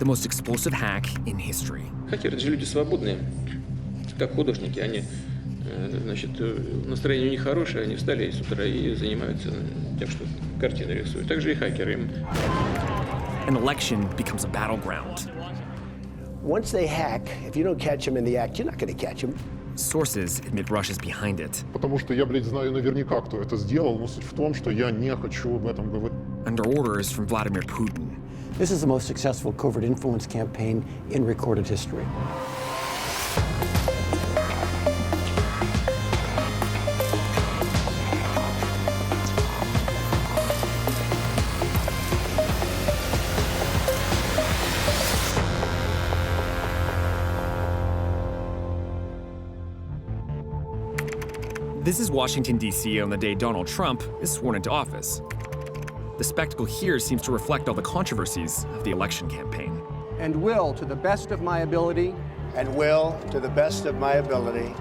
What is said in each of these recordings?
the most explosive hack in history. Хакеры — это же люди свободные, как художники. Они, значит, настроение у них хорошее, они встали с утра и занимаются тем, что картины рисуют. Так же и хакеры. An election becomes a battleground. Once they hack, if you don't catch them in the act, you're not going to catch them. Sources admit Russia's behind it. Потому что я, знаю наверняка, кто это сделал, но суть в том, что я не хочу об этом говорить. Under orders from Vladimir Putin. This is the most successful covert influence campaign in recorded history. This is Washington, D.C. on the day Donald Trump is sworn into office. The spectacle here seems to reflect all the controversies of the election campaign. And will, to the best of my ability,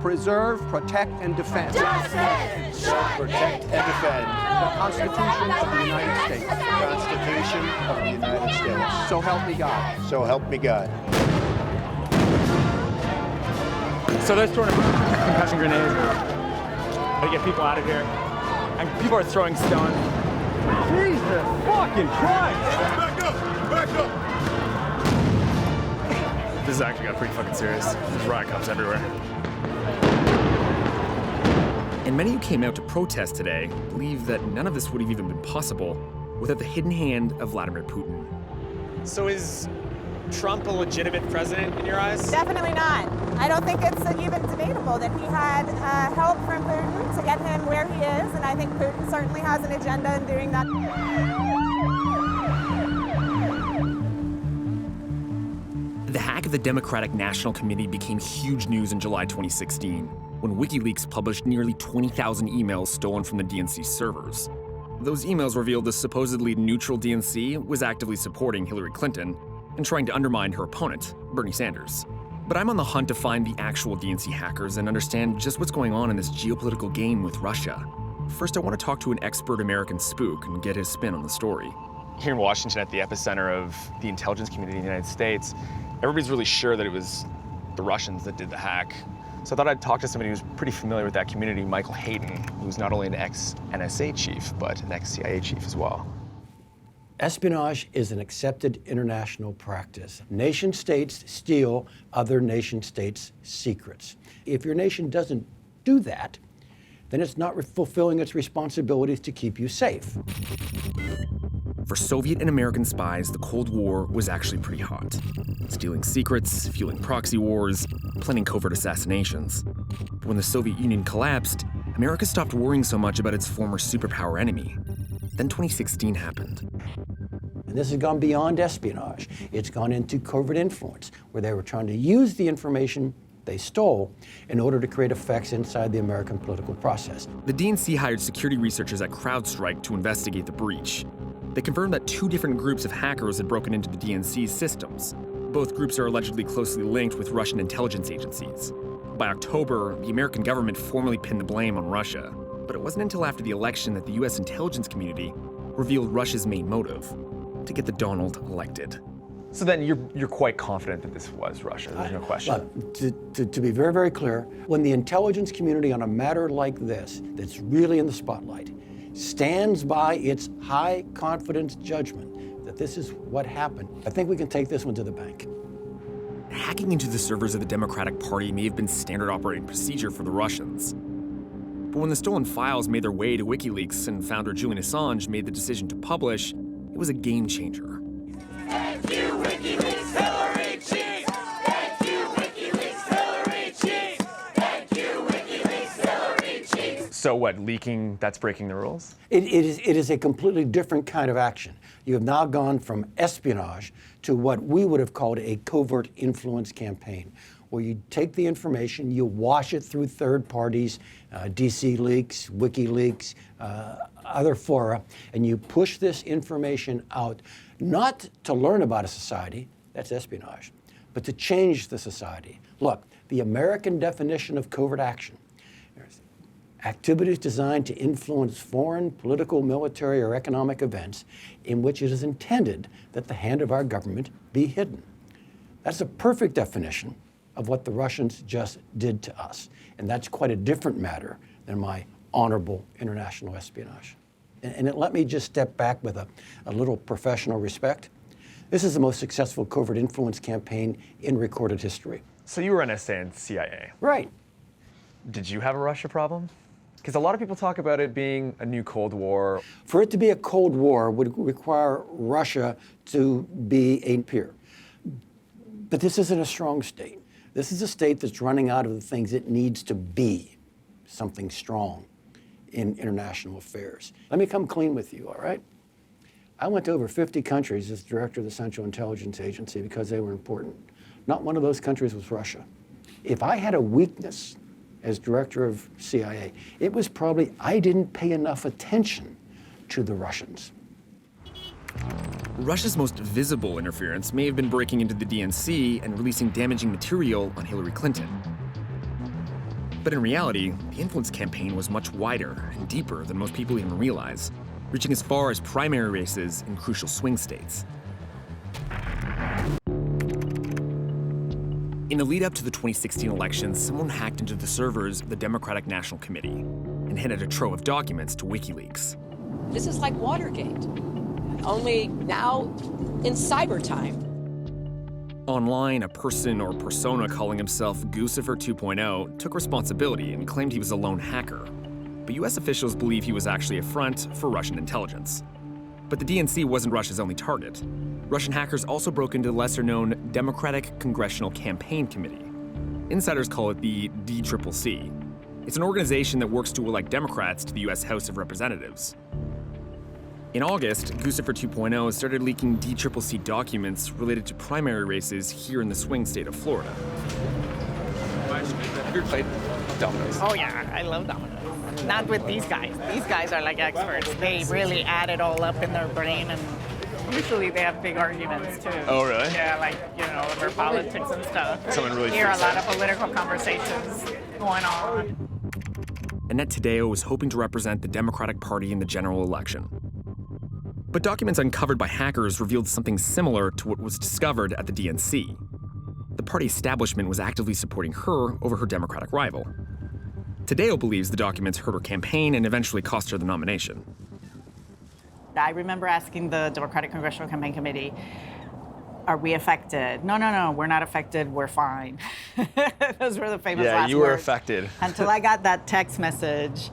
preserve, protect, and defend. Justice! Protect and defend. The Constitution of the United States. The Constitution of the United States. So help me God. So help me God. So they're throwing concussion grenades to get people out of here. And people are throwing stones. Jesus fucking Christ! Back up! Back up! This has actually got pretty fucking serious. There's riot cops everywhere. And many who came out to protest today believe that none of this would have even been possible without the hidden hand of Vladimir Putin. So is Trump a legitimate president in your eyes? Definitely not. I don't think it's even debatable that he had help from Putin to get him where he is, and I think Putin certainly has an agenda in doing that. The hack of the Democratic National Committee became huge news in July 2016, when WikiLeaks published nearly 20,000 emails stolen from the DNC servers. Those emails revealed the supposedly neutral DNC was actively supporting Hillary Clinton and trying to undermine her opponent, Bernie Sanders. But I'm on the hunt to find the actual DNC hackers and understand just what's going on in this geopolitical game with Russia. First, I want to talk to an expert American spook and get his spin on the story. Here in Washington, at the epicenter of the intelligence community in the United States, everybody's really sure that it was the Russians that did the hack. So I thought I'd talk to somebody who's pretty familiar with that community, Michael Hayden, who's not only an ex-NSA chief, but an ex-CIA chief as well. Espionage is an accepted international practice. Nation states steal other nation states' secrets. If your nation doesn't do that, then it's not fulfilling its responsibilities to keep you safe. For Soviet and American spies, the Cold War was actually pretty hot. Stealing secrets, fueling proxy wars, planning covert assassinations. But when the Soviet Union collapsed, America stopped worrying so much about its former superpower enemy. Then 2016 happened. And this has gone beyond espionage. It's gone into covert influence, where they were trying to use the information they stole in order to create effects inside the American political process. The DNC hired security researchers at CrowdStrike to investigate the breach. They confirmed that two different groups of hackers had broken into the DNC's systems. Both groups are allegedly closely linked with Russian intelligence agencies. By October, the American government formally pinned the blame on Russia. But it wasn't until after the election that the U.S. intelligence community revealed Russia's main motive: to get the Donald elected. So then you're quite confident that this was Russia, there's no question. To be very, very clear, when the intelligence community on a matter like this, that's really in the spotlight, stands by its high confidence judgment that this is what happened, I think we can take this one to the bank. Hacking into the servers of the Democratic Party may have been standard operating procedure for the Russians. But when the stolen files made their way to WikiLeaks and founder Julian Assange made the decision to publish, it was a game changer. Thank you, WikiLeaks, Hillary Cheese! Thank you, WikiLeaks, Hillary Cheese! Thank you, WikiLeaks, Hillary Cheese! So what, leaking, that's breaking the rules? It is a completely different kind of action. You have now gone from espionage to what we would have called a covert influence campaign, where you take the information, you wash it through third parties, DC Leaks, WikiLeaks, other fora, and you push this information out, not to learn about a society, that's espionage, but to change the society. Look, the American definition of covert action, activities designed to influence foreign, political, military, or economic events in which it is intended that the hand of our government be hidden. That's a perfect definition of what the Russians just did to us. And that's quite a different matter than my honorable international espionage. And let me just step back with a little professional respect. This is the most successful covert influence campaign in recorded history. So you were NSA and CIA. Right. Did you have a Russia problem? Because a lot of people talk about it being a new Cold War. For it to be a Cold War would require Russia to be a peer. But this isn't a strong state. This is a state that's running out of the things it needs to be, something strong in international affairs. Let me come clean with you, all right? I went to over 50 countries as director of the Central Intelligence Agency because they were important. Not one of those countries was Russia. If I had a weakness as director of CIA, it was probably I didn't pay enough attention to the Russians. Russia's most visible interference may have been breaking into the DNC and releasing damaging material on Hillary Clinton. But in reality, the influence campaign was much wider and deeper than most people even realize, reaching as far as primary races in crucial swing states. In the lead up to the 2016 election, someone hacked into the servers of the Democratic National Committee and handed a trove of documents to WikiLeaks. This is like Watergate, only now in cyber time. Online, a person or persona calling himself Guccifer 2.0 took responsibility and claimed he was a lone hacker. But US officials believe he was actually a front for Russian intelligence. But the DNC wasn't Russia's only target. Russian hackers also broke into the lesser-known Democratic Congressional Campaign Committee. Insiders call it the DCCC. It's an organization that works to elect Democrats to the US House of Representatives. In August, Guccifer 2.0 started leaking DCCC documents related to primary races here in the swing state of Florida. Have you played dominoes? Oh yeah, I love dominoes. Not with these guys. These guys are like experts. They really add it all up in their brain, and usually they have big arguments too. Oh really? Yeah, like, you know, over politics and stuff. Someone really hear a freaks lot out. of political conversations going on. Annette Taddeo was hoping to represent the Democratic Party in the general election. But documents uncovered by hackers revealed something similar to what was discovered at the DNC. The party establishment was actively supporting her over her Democratic rival. Taddeo believes the documents hurt her campaign and eventually cost her the nomination. I remember asking the Democratic Congressional Campaign Committee, are we affected? No, we're not affected, we're fine. Those were the famous last words. Yeah, you were affected. Until I got that text message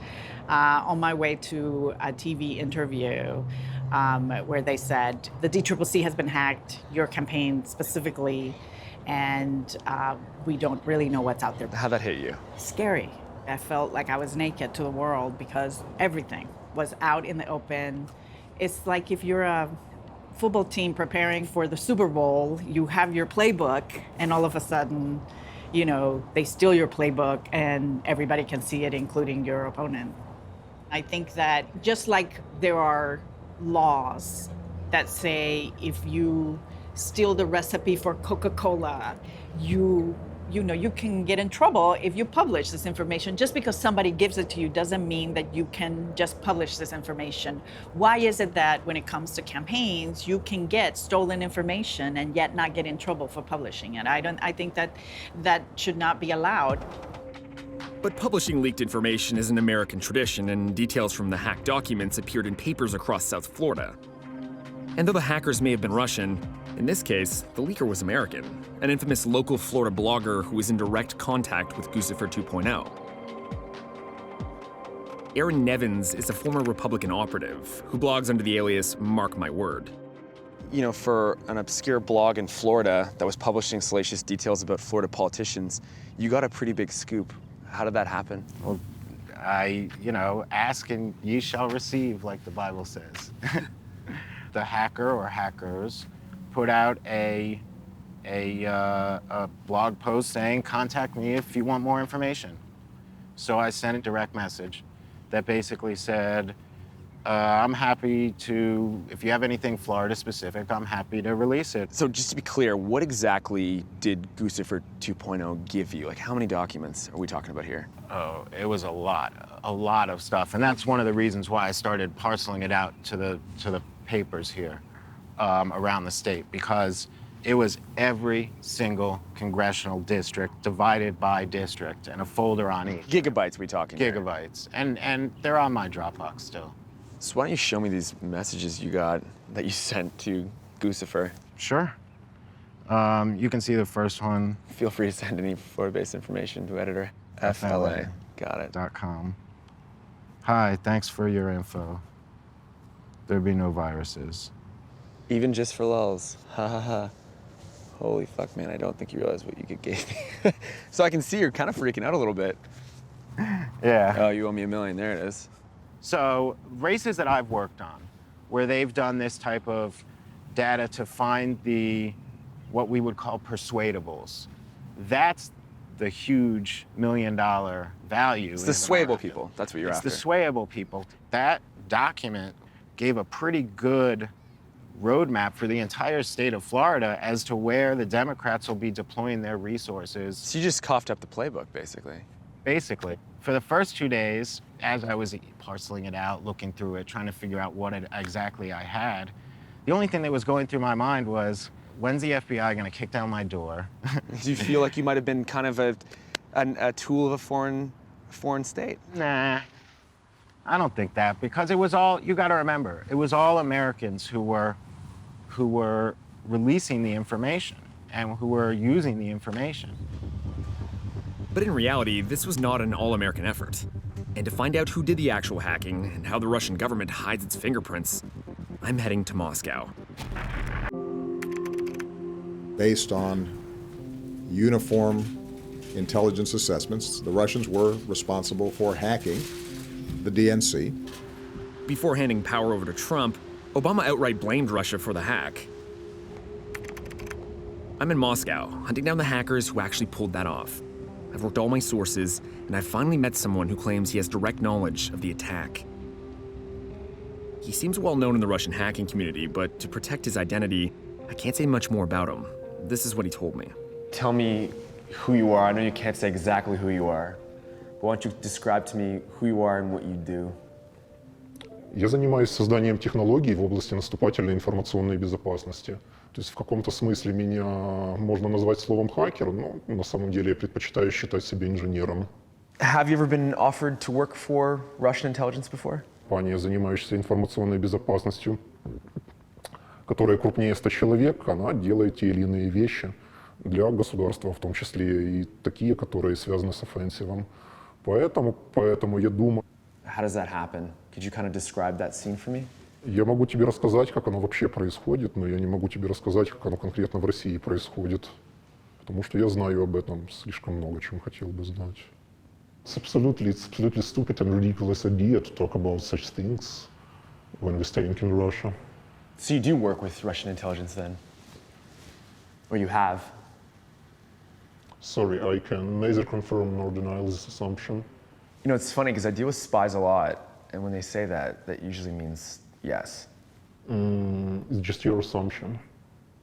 on my way to a TV interview where they said, the DCCC has been hacked, your campaign specifically, and we don't really know what's out there. How'd that hit you? Scary. I felt like I was naked to the world because everything was out in the open. It's like if you're a football team preparing for the Super Bowl, you have your playbook, and all of a sudden, you know, they steal your playbook and everybody can see it, including your opponent. I think that just like there are laws that say if you steal the recipe for Coca-Cola, you can get in trouble if you publish this information. Just because somebody gives it to you doesn't mean that you can just publish this information. Why is it that when it comes to campaigns, you can get stolen information and yet not get in trouble for publishing it? I think that should not be allowed. But publishing leaked information is an American tradition, and details from the hacked documents appeared in papers across South Florida. And though the hackers may have been Russian, in this case, the leaker was American, an infamous local Florida blogger who was in direct contact with Guccifer 2.0. Aaron Nevins is a former Republican operative who blogs under the alias Mark My Word. You know, for an obscure blog in Florida that was publishing salacious details about Florida politicians, you got a pretty big scoop. How did that happen? Well, ask and ye shall receive, like the Bible says. The hacker or hackers put out a blog post saying, contact me if you want more information. So I sent a direct message that basically said, I'm happy to, if you have anything Florida specific, I'm happy to release it. So just to be clear, what exactly did Guccifer 2.0 give you? Like, how many documents are we talking about here? Oh, it was a lot of stuff. And that's one of the reasons why I started parceling it out to the papers here around the state, because it was every single congressional district divided by district and a folder on each. Gigabytes we talking here? Gigabytes. And they're on my Dropbox still. So why don't you show me these messages you got that you sent to Guccifer? Sure. You can see the first one. Feel free to send any Florida-based information to editor FLA. Got it. .com. Hi, thanks for your info. There'd be no viruses. Even just for lulz. Ha ha ha. Holy fuck, man, I don't think you realize what you gave me. So I can see you're kind of freaking out a little bit. Yeah. Oh, you owe me $1 million. There it is. So races that I've worked on, where they've done this type of data to find what we would call persuadables, that's the huge $1 million value. It's the swayable people. That's what you're after. It's the swayable people. That document gave a pretty good roadmap for the entire state of Florida as to where the Democrats will be deploying their resources. So you just coughed up the playbook, basically. Basically. For the first 2 days, as I was parceling it out, looking through it, trying to figure out what exactly I had, the only thing that was going through my mind was, when's the FBI gonna kick down my door? Do you feel like you might have been kind of a tool of a foreign state? Nah, I don't think that, because it was all, you gotta remember, it was all Americans who were releasing the information and who were using the information. But in reality, this was not an all-American effort. And to find out who did the actual hacking and how the Russian government hides its fingerprints, I'm heading to Moscow. Based on uniform intelligence assessments, the Russians were responsible for hacking the DNC. Before handing power over to Trump, Obama outright blamed Russia for the hack. I'm in Moscow, hunting down the hackers who actually pulled that off. I've worked all my sources, and I've finally met someone who claims he has direct knowledge of the attack. He seems well known in the Russian hacking community, but to protect his identity, I can't say much more about him. This is what he told me. Tell me who you are. I know you can't say exactly who you are, but why don't you describe to me who you are and what you do? Я занимаюсь созданием технологий в области наступательной информационной безопасности. То есть в каком-то смысле меня можно назвать словом хакер, но на самом деле я предпочитаю считать себя инженером. Have you ever been offered to work for Russian intelligence before? Компания, занимающаяся информационной безопасностью, которая крупнее 100 человек, она делает те или иные вещи для государства, в том числе и такие, которые связаны с offensive. Поэтому я думаю... How does that happen? Could you kind of describe that scene for me? Я могу тебе рассказать, как оно вообще происходит, но я не могу тебе рассказать, как оно конкретно в России происходит, потому что я знаю об этом слишком много, чем хотел бы знать. It's absolutely stupid and ridiculous idea to talk about such things when we're staying in Russia. So you do work with Russian intelligence then? Or you have? Sorry, I can neither confirm nor deny this assumption. You know, it's funny because I deal with spies a lot, and when they say that, that usually means yes. It's just your assumption.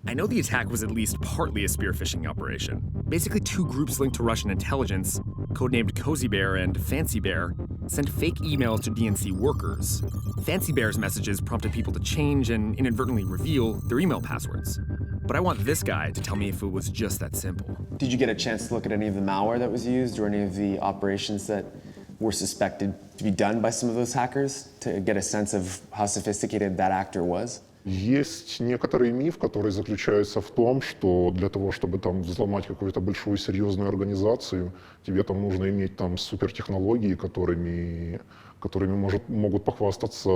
I know the attack was at least partly a spear phishing operation. Basically, two groups linked to Russian intelligence, codenamed Cozy Bear and Fancy Bear, sent fake emails to DNC workers. Fancy Bear's messages prompted people to change and inadvertently reveal their email passwords. But I want this guy to tell me if it was just that simple. Did you get a chance to look at any of the malware that was used or any of the operations that were suspected to be done by some of those hackers to get a sense of how sophisticated that actor was? Есть некоторый миф, который заключается в том, что для того, чтобы там взломать какую-то большую серьезную организацию, тебе там нужно иметь там супертехнологии, которыми могут похвастаться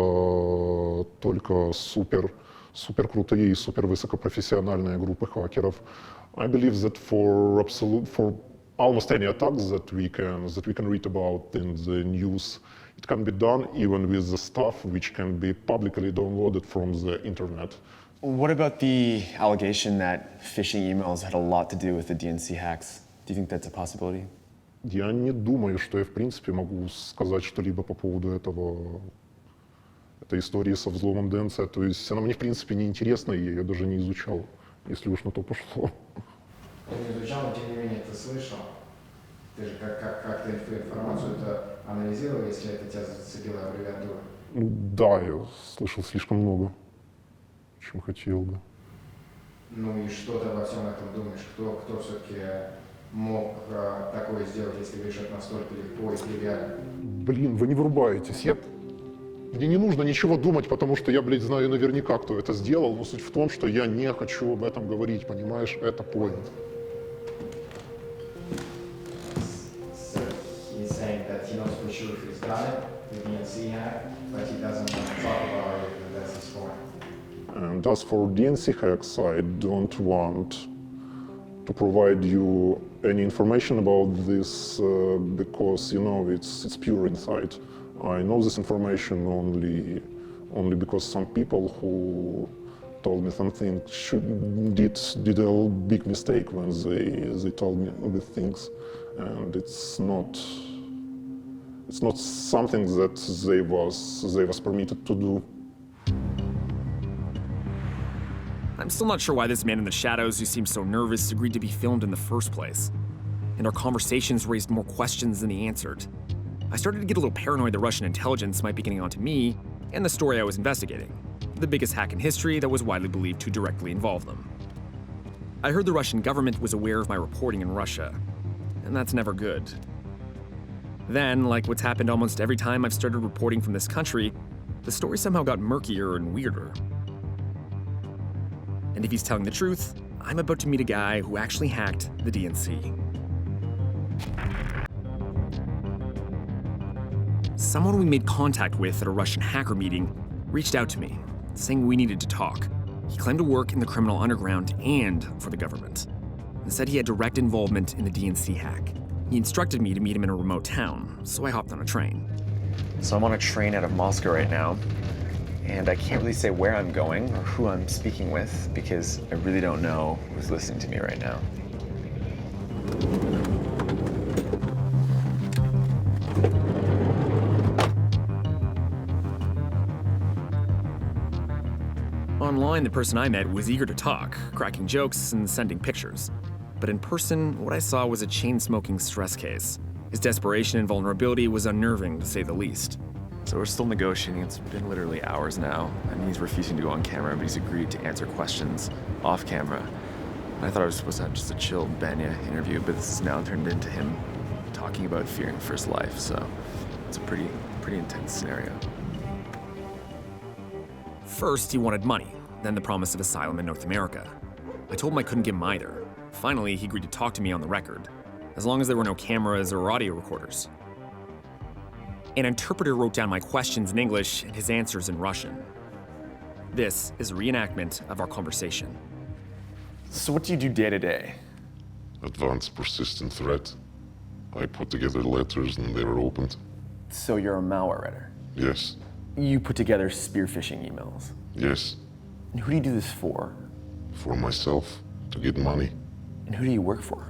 только супер крутые и супер высокопрофессиональные группы хакеров. I believe that for almost any attacks that we can read about in the news, it can be done even with the stuff which can be publicly downloaded from the internet. What about the allegation that phishing emails had a lot to do with the DNC hacks? Do you think that's a possibility? Я не думаю, что я в принципе могу сказать что-либо по поводу этого этой истории со взломом ДНЦ. То есть она мне, в принципе, не интересна, и я ее даже не изучал, если уж на то пошло. Ты не изучал, но тем не менее ты слышал. Ты же как ты эту информацию это анализировал, если это тебя зацепила аббревиатура? Ну, да, я слышал слишком много, чем хотел бы. Ну и что ты обо всем этом думаешь? Кто все-таки мог такое сделать, если говоришь, это настолько легко и тривиально? Блин, вы не врубаетесь. Мне не нужно ничего думать, потому что я, блядь, знаю наверняка, кто это сделал, но суть в том, что я не хочу об этом говорить, понимаешь? Это point. So he's saying that he knows for sure if he's done it, the DNC hack, but he doesn't want to talk about it, and that's his point. And as for DNC hacks, I don't want to provide you any information about this because, you know, it's pure insight. I know this information only because some people who told me something did a big mistake when they told me these things, and it's not something that they was permitted to do. I'm still not sure why this man in the shadows who seemed so nervous agreed to be filmed in the first place. And our conversations raised more questions than he answered. I started to get a little paranoid that Russian intelligence might be getting onto me and the story I was investigating, the biggest hack in history that was widely believed to directly involve them. I heard the Russian government was aware of my reporting in Russia, and that's never good. Then, like what's happened almost every time I've started reporting from this country, the story somehow got murkier and weirder. And if he's telling the truth, I'm about to meet a guy who actually hacked the DNC. Someone we made contact with at a Russian hacker meeting reached out to me, saying we needed to talk. He claimed to work in the criminal underground and for the government, and said he had direct involvement in the DNC hack. He instructed me to meet him in a remote town, so I hopped on a train. So I'm on a train out of Moscow right now, and I can't really say where I'm going or who I'm speaking with because I really don't know who's listening to me right now. Online, the person I met was eager to talk, cracking jokes and sending pictures. But in person, what I saw was a chain-smoking stress case. His desperation and vulnerability was unnerving, to say the least. So we're still negotiating. It's been literally hours now, and he's refusing to go on camera, but he's agreed to answer questions off camera. And I thought I was supposed to have just a chill Banya interview, but this has now turned into him talking about fearing for his life, so it's a pretty intense scenario. First, he wanted money, then the promise of asylum in North America. I told him I couldn't give him either. Finally, he agreed to talk to me on the record, as long as there were no cameras or audio recorders. An interpreter wrote down my questions in English and his answers in Russian. This is a reenactment of our conversation. So what do you do day to day? Advanced persistent threat. I put together letters and they were opened. So you're a malware writer? Yes. You put together spear phishing emails? Yes. And who do you do this for? For myself, to get money. And who do you work for?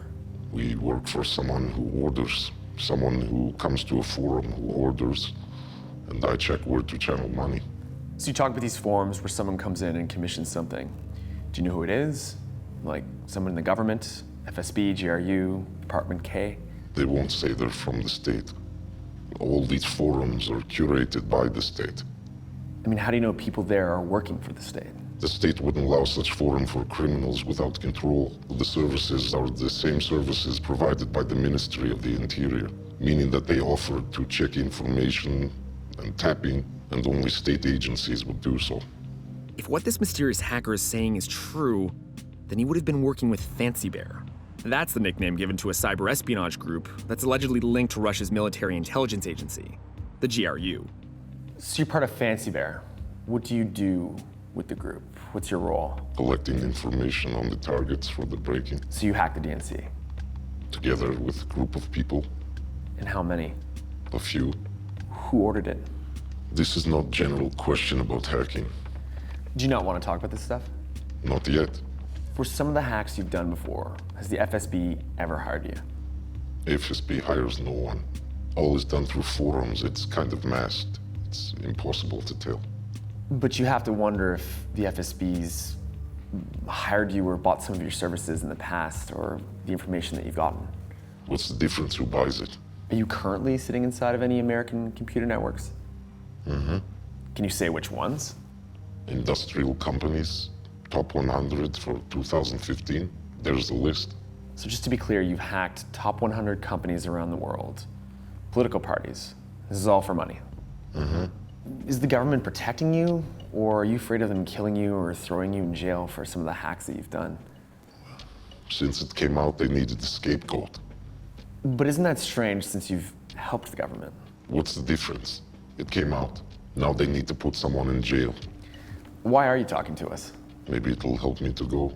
We work for someone who orders, someone who comes to a forum who orders, and I check where to channel money. So you talk about these forums where someone comes in and commissions something. Do you know who it is? Like someone in the government, FSB, GRU, Department K? They won't say they're from the state. All these forums are curated by the state. I mean, how do you know people there are working for the state? The state wouldn't allow such forum for criminals without control. The services are the same services provided by the Ministry of the Interior, meaning that they offer to check information and tapping, and only state agencies would do so. If what this mysterious hacker is saying is true, then he would have been working with Fancy Bear. That's the nickname given to a cyber espionage group that's allegedly linked to Russia's military intelligence agency, the GRU. So you're part of Fancy Bear. What do you do with the group? What's your role? Collecting information on the targets for the break-in. So you hack the DNC? Together with a group of people. And how many? A few. Who ordered it? This is not general question about hacking. Do you not want to talk about this stuff? Not yet. For some of the hacks you've done before, has the FSB ever hired you? FSB hires no one. All is done through forums. It's kind of masked. It's impossible to tell. But you have to wonder if the FSB's hired you or bought some of your services in the past, or the information that you've gotten. What's the difference? Who buys it? Are you currently sitting inside of any American computer networks? Mm-hmm. Can you say which ones? Industrial companies, top 100 for 2015. There's a list. So just to be clear, you've hacked top 100 companies around the world, political parties. This is all for money. Mm-hmm. Is the government protecting you, or are you afraid of them killing you or throwing you in jail for some of the hacks that you've done? Since it came out, they needed a scapegoat. But isn't that strange since you've helped the government? What's the difference? It came out. Now they need to put someone in jail. Why are you talking to us? Maybe it'll help me to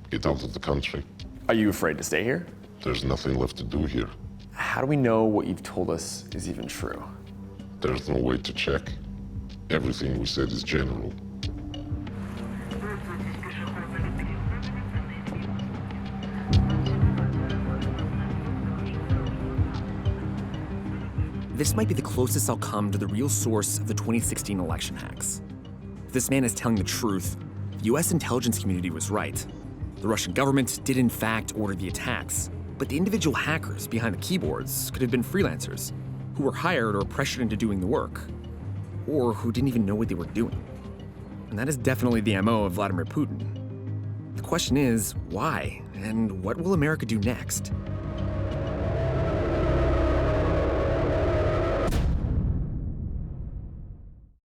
get out of the country. Are you afraid to stay here? There's nothing left to do here. How do we know what you've told us is even true? There's no way to check. Everything we said is general. This might be the closest I'll come to the real source of the 2016 election hacks. If this man is telling the truth, the U.S. intelligence community was right. The Russian government did in fact order the attacks, but the individual hackers behind the keyboards could have been freelancers who were hired or pressured into doing the work, or who didn't even know what they were doing. And that is definitely the MO of Vladimir Putin. The question is, why? And what will America do next?